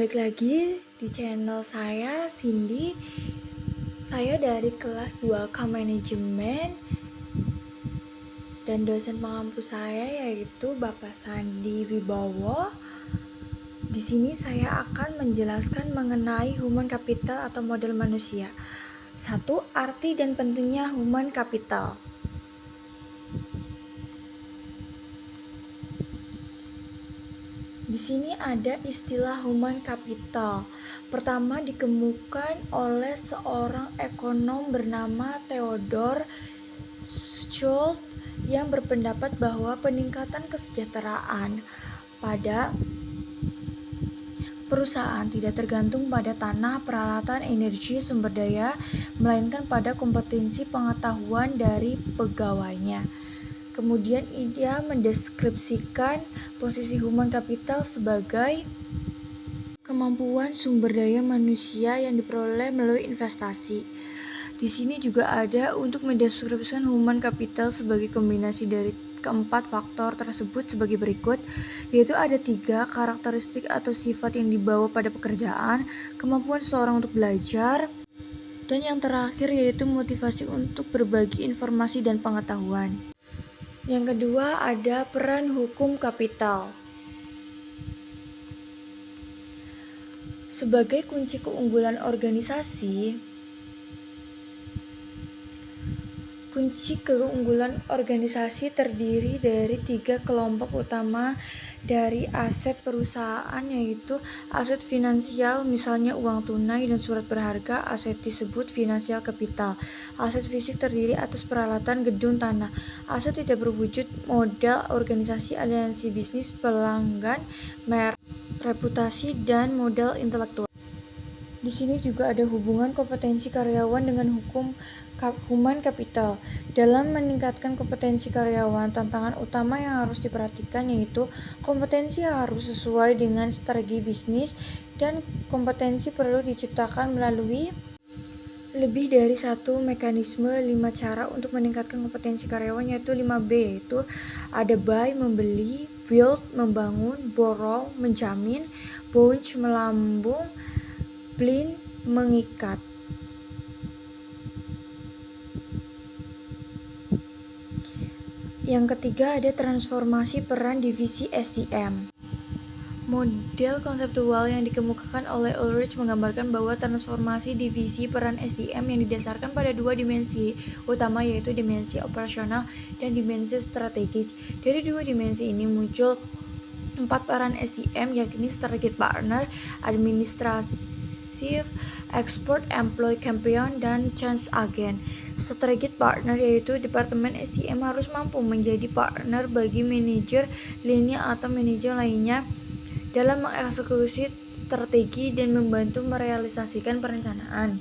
Balik lagi di channel saya, Cindy. Saya dari kelas 2K Manajemen dan dosen pengampu saya yaitu Bapak Sandi Wibowo. Di sini saya akan menjelaskan mengenai human capital atau modal manusia. 1. Arti dan pentingnya human capital. Di sini ada istilah human capital. Pertama dikemukakan oleh seorang ekonom bernama Theodore Schultz yang berpendapat bahwa peningkatan kesejahteraan pada perusahaan tidak tergantung pada tanah, peralatan, energi, sumber daya, melainkan pada kompetensi pengetahuan dari pegawainya. Kemudian dia mendeskripsikan posisi human capital sebagai kemampuan sumber daya manusia yang diperoleh melalui investasi. Di sini juga ada untuk mendeskripsikan human capital sebagai kombinasi dari keempat faktor tersebut sebagai berikut, yaitu ada 3 karakteristik atau sifat yang dibawa pada pekerjaan, kemampuan seseorang untuk belajar, dan yang terakhir yaitu motivasi untuk berbagi informasi dan pengetahuan. Yang kedua ada peran hukum kapital. Sebagai kunci keunggulan organisasi, terdiri dari 3 kelompok utama dari aset perusahaan, yaitu aset finansial misalnya uang tunai dan surat berharga. Aset disebut finansial kapital. Aset fisik terdiri atas peralatan, gedung, tanah. Aset tidak berwujud modal organisasi, aliansi bisnis, pelanggan, merek, reputasi, dan modal intelektual. Di sini juga ada hubungan kompetensi karyawan dengan human capital. Dalam meningkatkan kompetensi karyawan, tantangan utama yang harus diperhatikan yaitu kompetensi harus sesuai dengan strategi bisnis, dan kompetensi perlu diciptakan melalui lebih dari satu mekanisme. 5 cara untuk meningkatkan kompetensi karyawan yaitu 5B, yaitu ada buy, membeli, build, membangun, borrow, menjamin, bounce, melambung, blind, mengikat. Yang ketiga ada transformasi peran divisi SDM. Model konseptual yang dikemukakan oleh Ulrich menggambarkan bahwa transformasi divisi peran SDM yang didasarkan pada 2 dimensi utama, yaitu dimensi operasional dan dimensi strategis. Dari 2 dimensi ini muncul 4 peran SDM, yakni strategic partner, administrative expert, employee champion, dan change agent. Strategic partner yaitu departemen SDM harus mampu menjadi partner bagi manajer lini atau manajer lainnya dalam mengeksekusi strategi dan membantu merealisasikan perencanaan.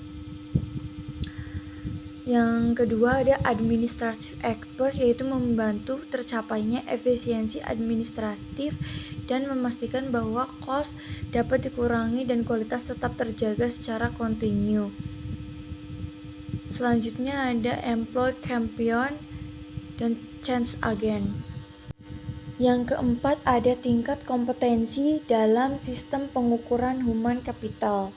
Yang kedua ada administrative expert, yaitu membantu tercapainya efisiensi administratif dan memastikan bahwa kos dapat dikurangi dan kualitas tetap terjaga secara kontinu. Selanjutnya ada employee champion dan change agent. Yang keempat ada tingkat kompetensi dalam sistem pengukuran human capital.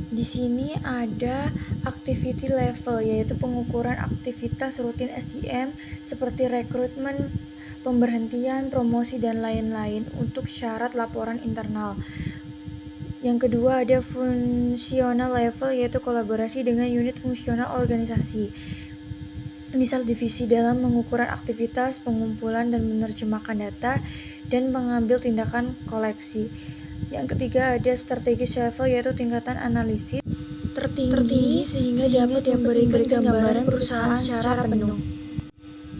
Di sini ada activity level, yaitu pengukuran aktivitas rutin SDM seperti rekrutmen, pemberhentian, promosi, dan lain-lain untuk syarat laporan internal. Yang kedua ada functional level, yaitu kolaborasi dengan unit fungsional organisasi. Misal divisi dalam pengukuran aktivitas, pengumpulan dan menerjemahkan data, dan mengambil tindakan koleksi. Yang ketiga ada strategis level, yaitu tingkatan analisis tertinggi sehingga dapat memberikan gambaran perusahaan secara penuh.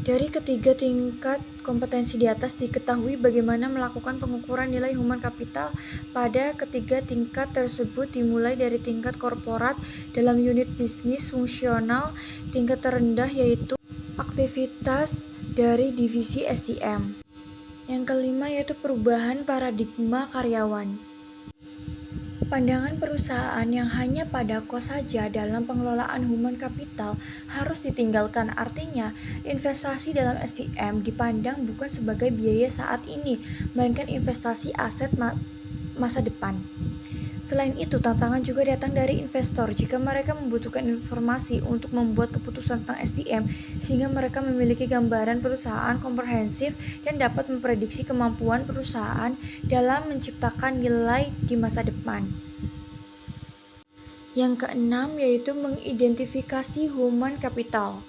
Dari ketiga tingkat kompetensi di atas diketahui bagaimana melakukan pengukuran nilai human capital pada ketiga tingkat tersebut, dimulai dari tingkat korporat dalam unit bisnis fungsional. Tingkat terendah yaitu aktivitas dari divisi SDM. Yang kelima yaitu perubahan paradigma karyawan. Pandangan perusahaan yang hanya pada kos saja dalam pengelolaan human capital harus ditinggalkan. Artinya, investasi dalam SDM dipandang bukan sebagai biaya saat ini, melainkan investasi aset masa depan. Selain itu, tantangan juga datang dari investor jika mereka membutuhkan informasi untuk membuat keputusan tentang SDM, sehingga mereka memiliki gambaran perusahaan komprehensif dan dapat memprediksi kemampuan perusahaan dalam menciptakan nilai di masa depan. Yang keenam yaitu mengidentifikasi human capital.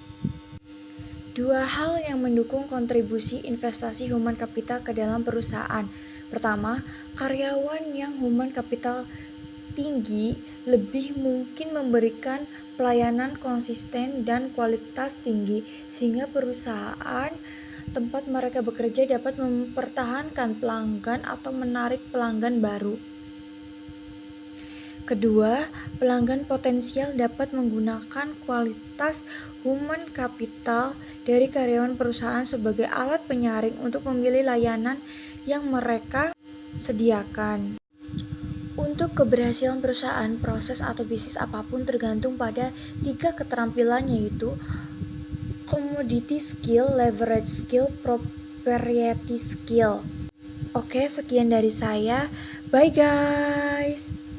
Dua hal yang mendukung kontribusi investasi human capital ke dalam perusahaan. Pertama, karyawan yang human capital tinggi lebih mungkin memberikan pelayanan konsisten dan kualitas tinggi, sehingga perusahaan tempat mereka bekerja dapat mempertahankan pelanggan atau menarik pelanggan baru. Kedua, pelanggan potensial dapat menggunakan kualitas human capital dari karyawan perusahaan sebagai alat penyaring untuk memilih layanan yang mereka sediakan. Untuk keberhasilan perusahaan, proses atau bisnis apapun tergantung pada 3 keterampilan, yaitu commodity skill, leverage skill, propriety skill. Oke, sekian dari saya. Bye guys.